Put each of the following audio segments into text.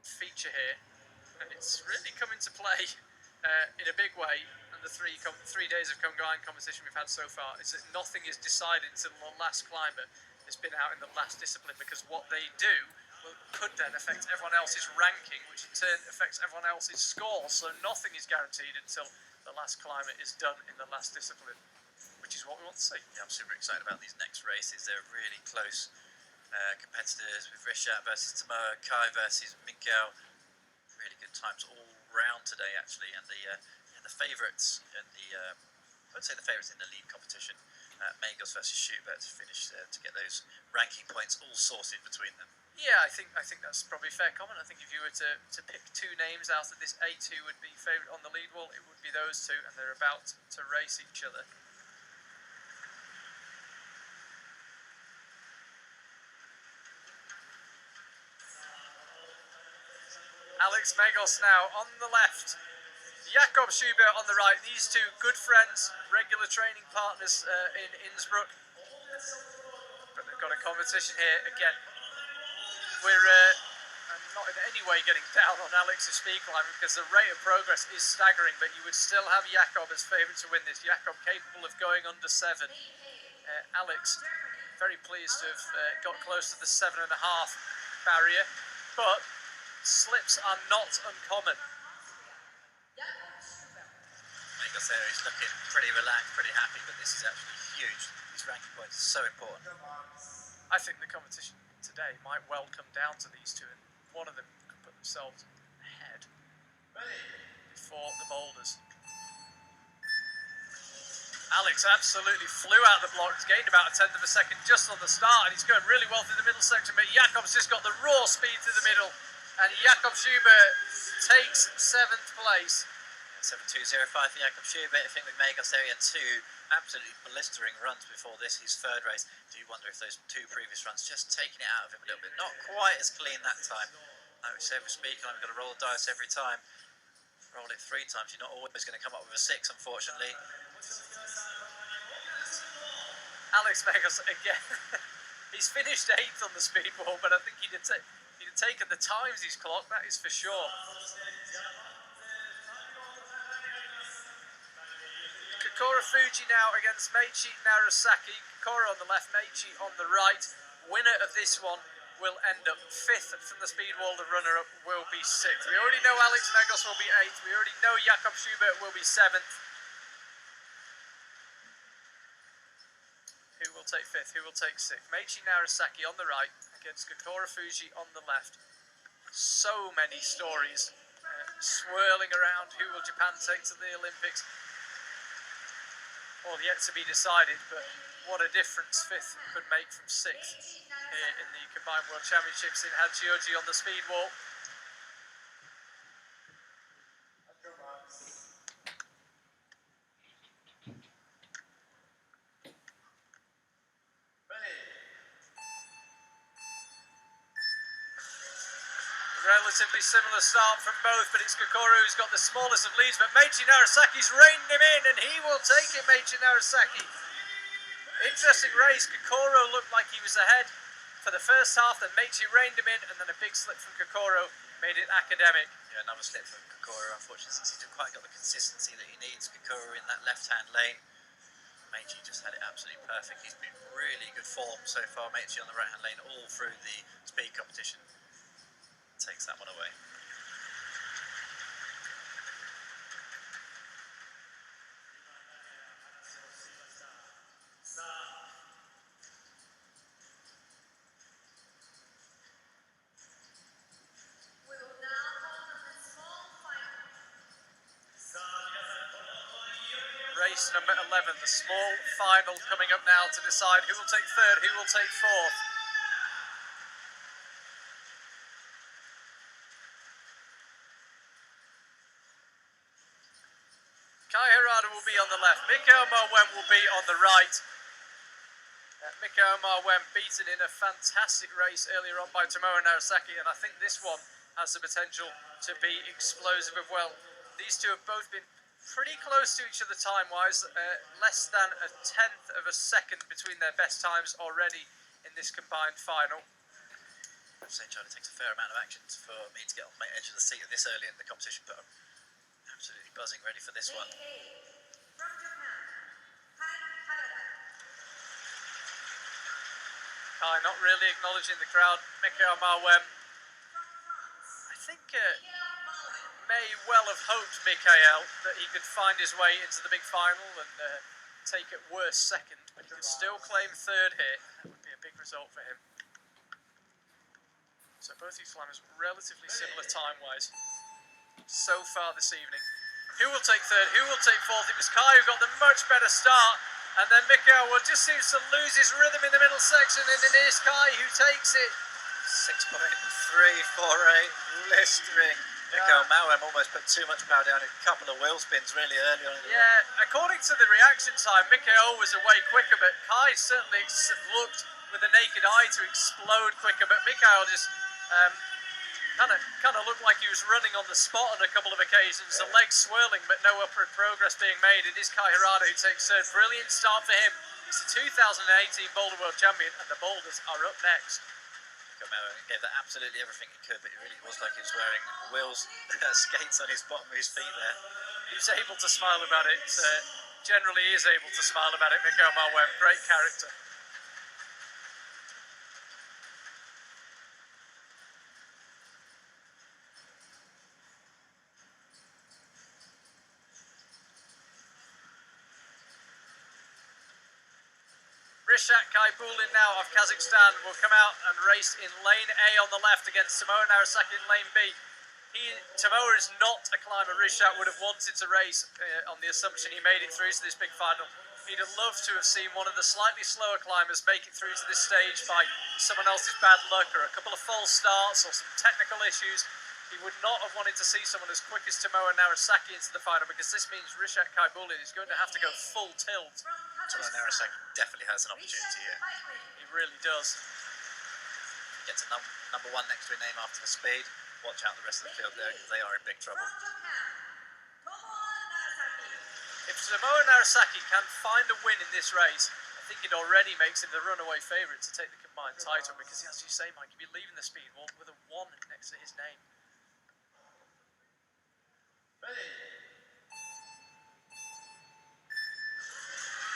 feature here, and it's really come into play in a big way. And the 3 days of combined competition we've had so far is that nothing is decided until the last climber has been out in the last discipline, because what they do could then affect everyone else's ranking, which in turn affects everyone else's score. So nothing is guaranteed until the last climber is done in the last discipline, which is what we want to see. Yeah, I'm super excited about these next races. They're really close competitors, with Rishat versus Tamoa, Kai versus Miguel. Really good times all round today, actually, and the favourites in the I would say the favourites in the lead competition, Magos versus Schubert, to finish to get those ranking points all sorted between them. Yeah, I think that's probably a fair comment. I think if you were to pick 2 names out of this A2 would be favourite on the lead wall, it would be those 2, and they're about to race each other. Alex Megos now on the left, Jakob Schubert on the right. These 2 good friends, regular training partners in Innsbruck. But they've got a competition here again. I'm not in any way getting down on Alex's speed climbing, because the rate of progress is staggering, but you would still have Jakob as favourite to win this. Jakob capable of going under 7. Alex very pleased to have got close to the 7.5 barrier, but slips are not uncommon. Magos there is looking pretty relaxed, pretty happy, but this is actually huge. These ranking points are so important. I think the competition today might well come down to these 2, and one of them could put themselves ahead before the boulders. Alex absolutely flew out the blocks, gained about 1/10 of a second just on the start, and he's going really well through the middle section, but Jakob's just got the raw speed through the middle, and Jakob Schubert takes 7th place. 7.2.05 for Jakob Schubert. I think with Magos there, he had 2 absolutely blistering runs before this, his 3rd race. Do you wonder if those 2 previous runs just taking it out of him a little bit? Not quite as clean that time. Like we said with speed climbing, we've got to roll the dice every time. Roll it 3 times, you're not always going to come up with a 6, unfortunately. Alex Megos again. He's finished 8th on the speed wall, but I think he'd have taken the times he's clocked, that is for sure. Kokoro Fuji now against Meiichi Narasaki. Kokoro on the left, Meiichi on the right. Winner of this one will end up 5th from the speed wall. The runner-up will be 6th. We already know Alex Megos will be 8th. We already know Jakob Schubert will be 7th. Who will take 5th? Who will take 6th? Meiichi Narasaki on the right against Kokoro Fuji on the left. So many stories swirling around. Who will Japan take to the Olympics? All yet to be decided, but what a difference 5th could make from 6th here in the Combined World Championships in Hachioji on the speed wall. Relatively similar start from both, but it's Kokoro who's got the smallest of leads, but Meiichi Narasaki's reined him in, and he will take it, Meiichi Narasaki. Interesting race. Kokoro looked like he was ahead for the first half, then Meiichi reined him in, and then a big slip from Kokoro made it academic. Yeah, another slip from Kokoro, unfortunately, since he didn't quite got the consistency that he needs. Kokoro in that left-hand lane. Meiichi just had it absolutely perfect. He's been really good form so far. Meiichi on the right-hand lane all through the speed competition. Takes that one away. Race number 11, the small final coming up now to decide who will take 3rd, who will take 4th. Kai Harada will be on the left, Mikael Marwen will be on the right. Mikael Marwen beaten in a fantastic race earlier on by Tomoe Narasaki, and I think this one has the potential to be explosive as well. These 2 have both been pretty close to each other time-wise, less than 1/10 of a second between their best times already in this combined final. St. Charlie takes a fair amount of action for me to get on my edge of the seat at this early in the competition, but I'm absolutely buzzing ready for this one. Kai not really acknowledging the crowd. Mikhail Marwem, I think, may well have hoped, Mikhail, that he could find his way into the big final and take at worst second, but he could still claim third here. That would be a big result for him. So both these climbers relatively similar time-wise so far this evening. Who will take third? Who will take fourth? It was Kai who got the much better start, and then Mikhail just seems to lose his rhythm in the middle section, and it is Kai who takes it. 6.348, blistering. Mikhail Marwem almost put too much power down, a couple of wheel spins really early on. Yeah, according to the reaction time, Mikhail was away quicker, but Kai certainly looked with the naked eye to explode quicker, but Mikhail just kind of looked like he was running on the spot on a couple of occasions, the legs swirling but no upward progress being made. It is Kai Harada who takes third. Brilliant start for him. He's the 2018 Boulder World Champion, and the boulders are up next. Combinado gave that absolutely everything he could, but it really was like he was wearing wheels, skates on his bottom of his feet there. He was able to smile about it, generally is able to smile about it, Mikhail Marwem, great character. Rishat Kaibulin now of Kazakhstan will come out and race in lane A on the left against Tomoa Narasaki in lane B. Tomoa is not a climber Rishat would have wanted to race on the assumption he made it through to this big final. He'd have loved to have seen one of the slightly slower climbers make it through to this stage by someone else's bad luck or a couple of false starts or some technical issues. He would not have wanted to see someone as quick as Tomoa Narasaki into the final, because this means Rishat Kaibulin is going to have to go full tilt. Tomoa Narasaki definitely has an opportunity here. He really does. Gets a number one next to a name after the speed. Watch out the rest of the field there, because they are in big trouble. If Tomoa Narasaki can find a win in this race, I think it already makes him the runaway favourite to take the combined title, because as you say, Mike, he'd be leaving the speed wall with a 1 next to his name.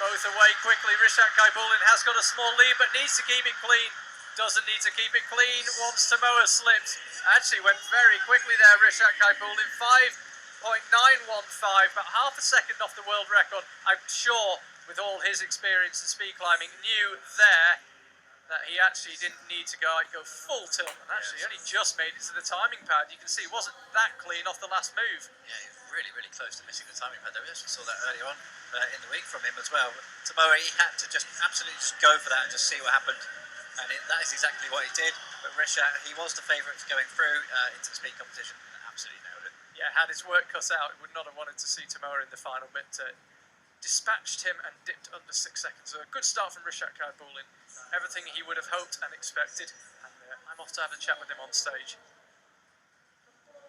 Both away quickly. Rishat Kaibulin has got a small lead, but needs to keep it clean. Doesn't need to keep it clean once Tomoa slips. Actually went very quickly there, Rishat Kaibulin. 5.915, about half a second off the world record. I'm sure, with all his experience in speed climbing, knew there that he actually didn't need to go full tilt, and actually only just made it to the timing pad. You can see it wasn't that clean off the last move. Yeah, he was really, really close to missing the timing pad there. We actually saw that earlier on in the week from him as well. But Tomoa, he had to just absolutely go for that and just see what happened, and that is exactly what he did. But Rishat, he was the favourite going through into the speed competition, and absolutely nailed it. Yeah, had his work cut out, he would not have wanted to see Tomoa in the final, but dispatched him and dipped under 6 seconds. So a good start from Rishat Kaibulin. Everything he would have hoped and expected. And I'm off to have a chat with him on stage.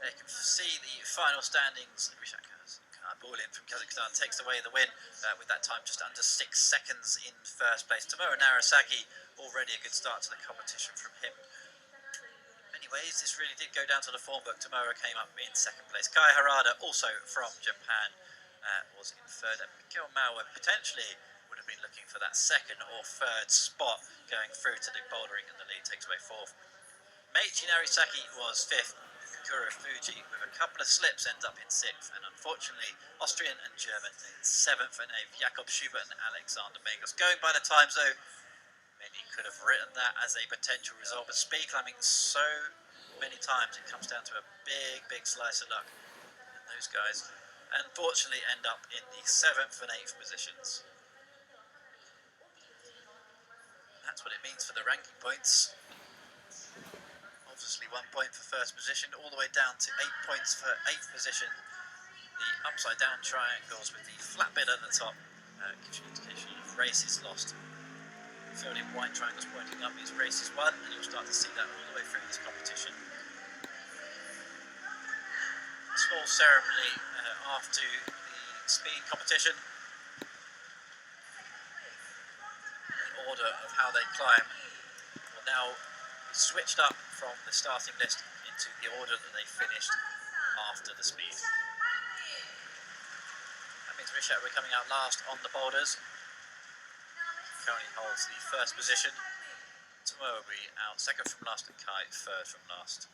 You can see the final standings. Rishat Kaibulin from Kazakhstan takes away the win with that time just under 6 seconds in first place. Tomoa Narasaki, already a good start to the competition from him. In many ways, this really did go down to the form book. Tomoa came up in second place. Kai Harada, also from Japan, was in third, and Mikhail Marwem potentially would have been looking for that second or third spot going through to the bouldering, and the lead takes away fourth. Meiichi Narisaki was fifth. Kuro Fuji, with a couple of slips, ends up in sixth, and unfortunately Austrian and German in seventh, and Jakob Schubert and Alexander Megos. Going by the times though, many could have written that as a potential result, but speed climbing so many times it comes down to a big slice of luck, and those guys unfortunately end up in the 7th and 8th positions. That's what it means for the ranking points. Obviously 1 point for first position, all the way down to 8 points for 8th position. The upside down triangles with the flat bit at the top gives you an indication of races lost. Filled in white triangles pointing up is races won, and you'll start to see that all the way through this competition. Small ceremony after the speed competition. The order of how they climb will now switched up from the starting list into the order that they finished after the speed. That means Rishabh we're coming out last on the boulders. Currently holds the first position. Tomoe will be out second from last and Kai third from last.